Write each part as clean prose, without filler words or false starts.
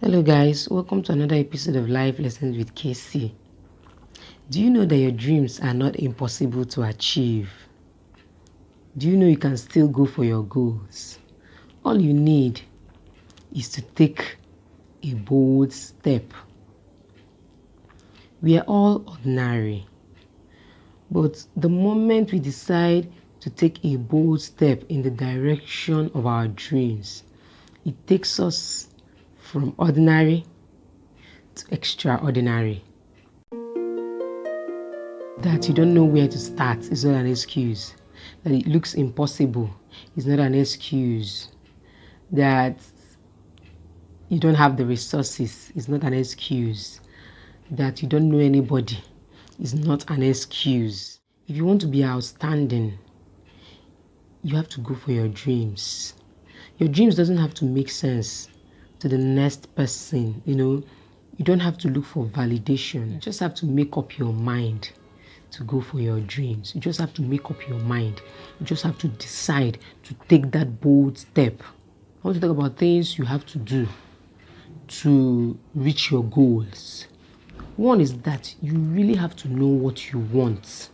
Hello guys, welcome to another episode of Life Lessons with KC. Do you know that your dreams are not impossible to achieve? Do you know you can still go for your goals? All you need is to take a bold step. We are all ordinary, but the moment we decide to take a bold step in the direction of our dreams, it takes us from ordinary to extraordinary. That you don't know where to start is not an excuse. That it looks impossible is not an excuse. That you don't have the resources is not an excuse. That you don't know anybody is not an excuse. If you want to be outstanding, you have to go for your dreams. Your dreams doesn't have to make sense to the next person, You don't have to look for validation. You just have to make up your mind to go for your dreams. You just have to make up your mind. You just have to decide to take that bold step. I want to talk about things you have to do to reach your goals. One is that you really have to know what you want.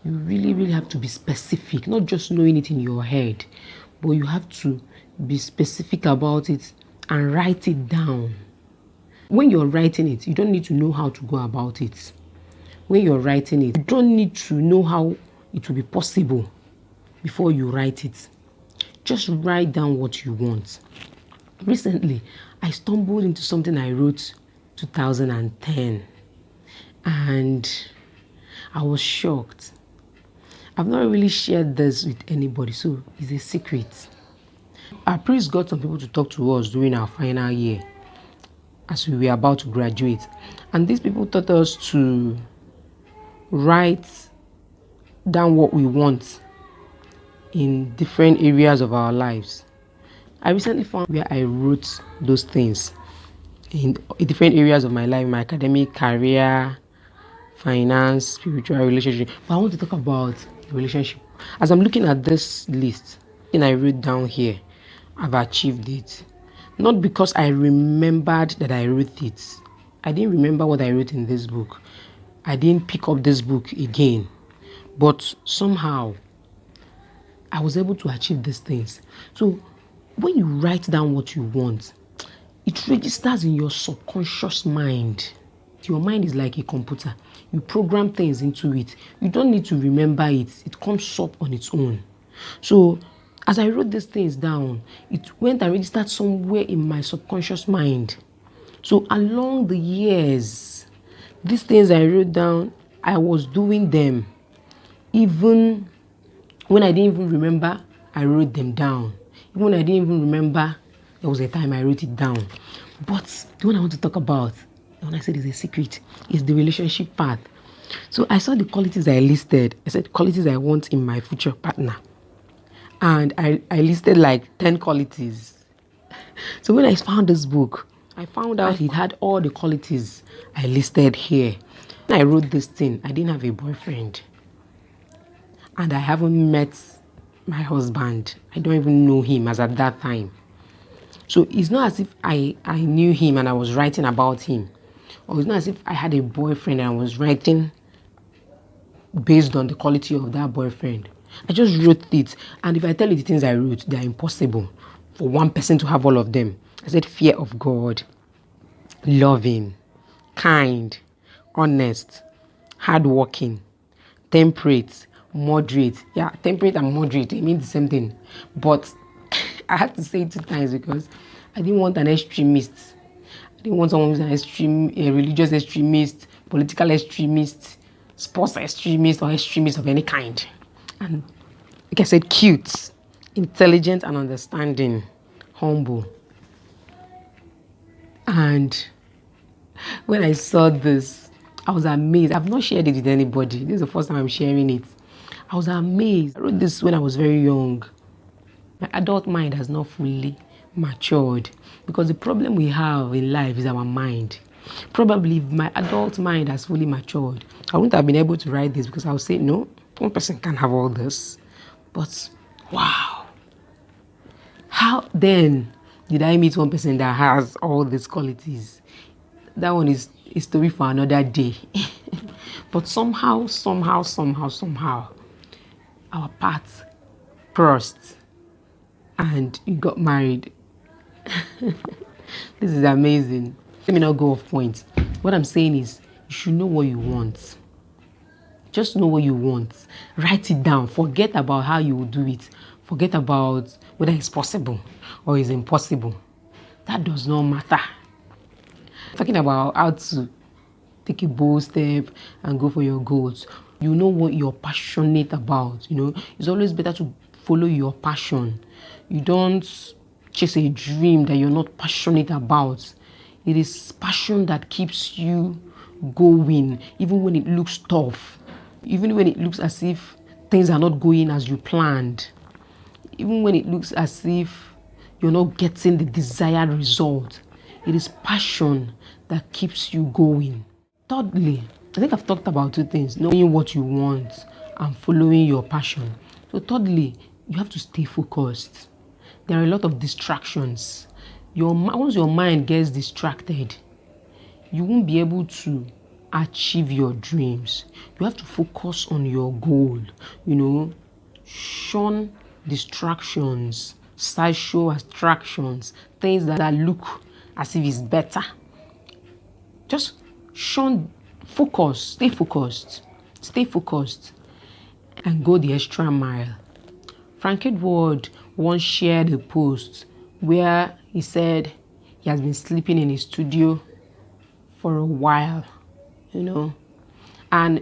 You really have to be specific, not just knowing it in your head, but you have to be specific about it and write it down. When you're writing it, you don't need to know how to go about it. When you're writing it, you don't need to know how it will be possible before you write it. Just write down what you want. Recently, I stumbled into something I wrote 2010 and I was shocked. I've not really shared this with anybody, so it's a secret. Our priest got some people to talk to us during our final year as we were about to graduate. And these people taught us to write down what we want in different areas of our lives. I recently found where I wrote those things in different areas of my life, my academic career, finance, spiritual, relationship. But I want to talk about relationship. As I'm looking at this list, and I wrote down here, I've achieved it. Not because I remembered that I wrote it. I didn't remember what I wrote in this book. I didn't pick up this book again. But somehow, I was able to achieve these things. So, when you write down what you want, it registers in your subconscious mind. Your mind is like a computer. You program things into it. You don't need to remember it. It comes up on its own. So, as I wrote these things down, it went and registered somewhere in my subconscious mind. So, along the years, these things I wrote down, I was doing them. Even when I didn't even remember, I wrote them down. Even when I didn't even remember, there was a time I wrote it down. But the one I want to talk about, the one I said is a secret, is the relationship part. So I saw the qualities I listed. I said qualities I want in my future partner. And I listed like 10 qualities. So when I found this book, I found out it had all the qualities I listed here. When I wrote this thing, I didn't have a boyfriend. And I haven't met my husband. I don't even know him as at that time. So it's not as if I knew him and I was writing about him. Or it's not as if I had a boyfriend and I was writing based on the quality of that boyfriend. I just wrote it. And if I tell you the things I wrote, they are impossible for one person to have all of them. I said fear of God, loving, kind, honest, hardworking, temperate, moderate. Yeah, temperate and moderate, they mean the same thing. But I had to say it 2 times because I didn't want an extremist. I didn't want someone who's an extreme, a religious extremist, political extremist, sports extremist, or extremist of any kind. And like I said, cute, intelligent and understanding, humble. And when I saw this, I was amazed. I've not shared it with anybody. This is the first time I'm sharing it. I was amazed. I wrote this when I was very young. My adult mind has not fully matured because the problem we have in life is our mind. Probably if my adult mind has fully matured, I wouldn't have been able to write this because I would say, no, one person can't have all this. But wow. How then Did I meet one person that has all these qualities? That one is a story for another day. But somehow, our paths crossed and we got married. This is amazing. Let me not go off point. What I'm saying is, you should know what you want. Just know what you want. Write it down. Forget about how you will do it. Forget about whether it's possible or it's impossible. That does not matter. Talking about how to take a bold step and go for your goals. You know what you're passionate about. It's always better to follow your passion. You don't chase a dream that you're not passionate about. It is passion that keeps you going, even when it looks tough, even when it looks as if things are not going as you planned, even when it looks as if you're not getting the desired result. It is passion that keeps you going. Thirdly, I think I've talked about two things: knowing what you want and following your passion. So thirdly, you have to stay focused. There are a lot of distractions. Once your mind gets distracted, you won't be able to achieve your dreams. You have to focus on your goal. Shun distractions, sideshow attractions, things that look as if it's better. Just stay focused, and go the extra mile. Frank Edward once shared a post where he said he has been sleeping in his studio for a while, and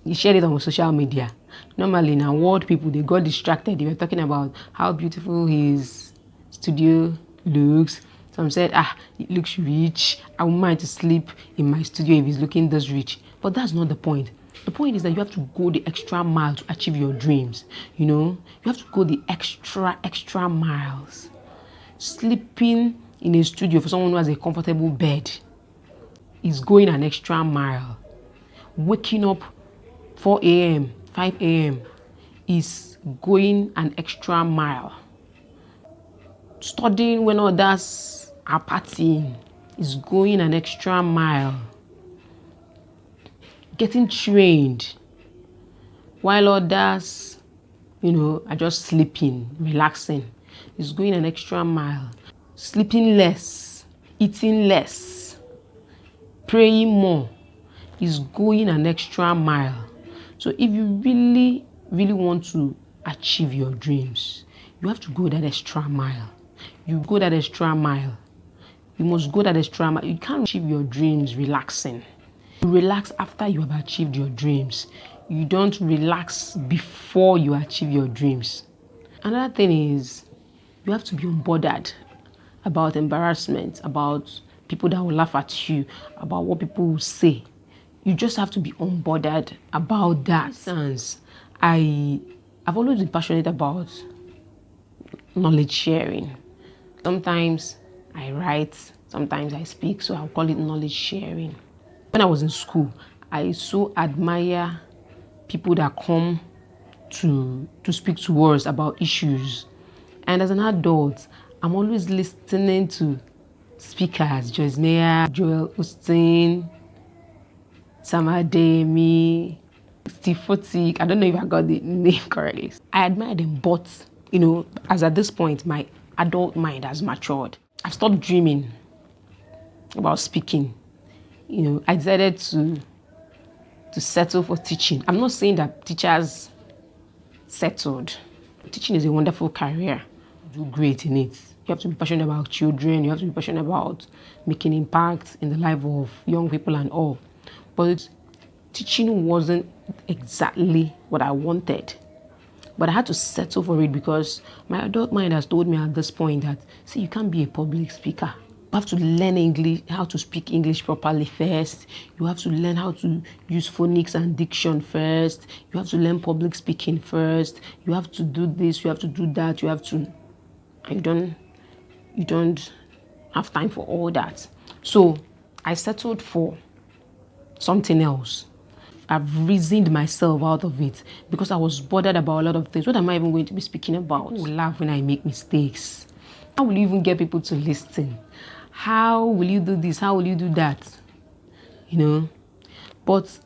he shared it on social media. Normally in our world, people, they got distracted. They were talking about how beautiful his studio looks. Some said, it looks rich. I wouldn't mind to sleep in my studio if it's looking this rich. But that's not the point. The point is that you have to go the extra mile to achieve your dreams. You have to go the extra miles. Sleeping in a studio for someone who has a comfortable bed is going an extra mile. Waking up 4 a.m., 5 a.m. is going an extra mile. Studying when others are partying is going an extra mile. Getting trained while others, are just sleeping, relaxing, is going an extra mile. Sleeping less, eating less, praying more is going an extra mile. So if you really, really want to achieve your dreams, you have to go that extra mile. You go that extra mile. You must go that extra mile. You can't achieve your dreams relaxing. You relax after you have achieved your dreams. You don't relax before you achieve your dreams. Another thing is, you have to be unbothered about embarrassment, about people that will laugh at you, about what people will say. You just have to be unbothered about that. I've always been passionate about knowledge sharing. Sometimes I write, sometimes I speak, so I'll call it knowledge sharing. When I was in school, I so admire people that come to speak to us about issues. And as an adult, I'm always listening to speakers: Joyce Meyer, Joel Osteen, Sam Adeyemi, Steve Fotik. I don't know if I got the name correctly. I admire them, but as at this point, my adult mind has matured. I've stopped dreaming about speaking. I decided to settle for teaching. I'm not saying that teachers settled. Teaching is a wonderful career. You do great in it. You have to be passionate about children. You have to be passionate about making impact in the life of young people and all. But teaching wasn't exactly what I wanted. But I had to settle for it because my adult mind has told me at this point that, see, you can't be a public speaker. You have to learn English, how to speak English properly first. You have to learn how to use phonics and diction first. You have to learn public speaking first. You have to do this, you have to do that, you don't have time for all that. So I settled for something else. I've reasoned myself out of it because I was bothered about a lot of things. What am I even going to be speaking about? People laugh when I make mistakes. How will you even get people to listen? How will you do this? How will you do that? You know? But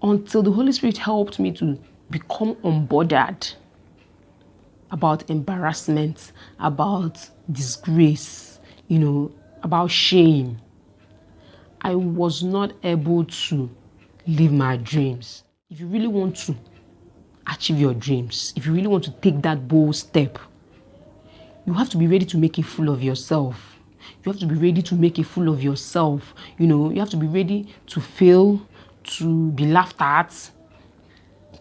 until the Holy Spirit helped me to become unbothered about embarrassment, about disgrace, about shame, I was not able to live my dreams. If you really want to achieve your dreams, if you really want to take that bold step, you have to be ready to make a fool of yourself. You have to be ready to make a fool of yourself. You have to be ready to fail, to be laughed at,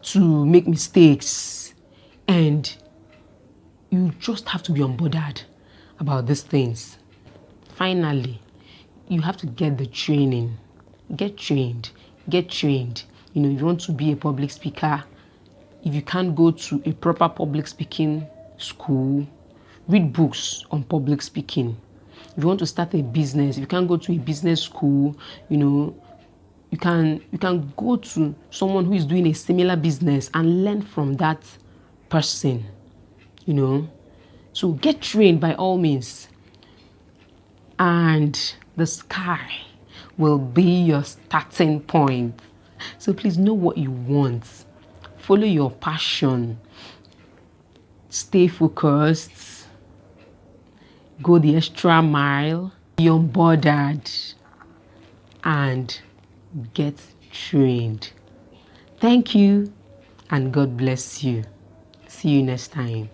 to make mistakes. And you just have to be unbothered about these things. Finally, you have to get the training. Get trained. Get trained. If you want to be a public speaker, if you can't go to a proper public speaking school, read books on public speaking. If you want to start a business, if you can't go to a business school, you can go to someone who is doing a similar business and learn from that person. So get trained by all means, and the sky will be your starting point. So please know what you want. Follow your passion. Stay focused. Go the extra mile. Be unbothered. And get trained. Thank you, and God bless you. See you next time.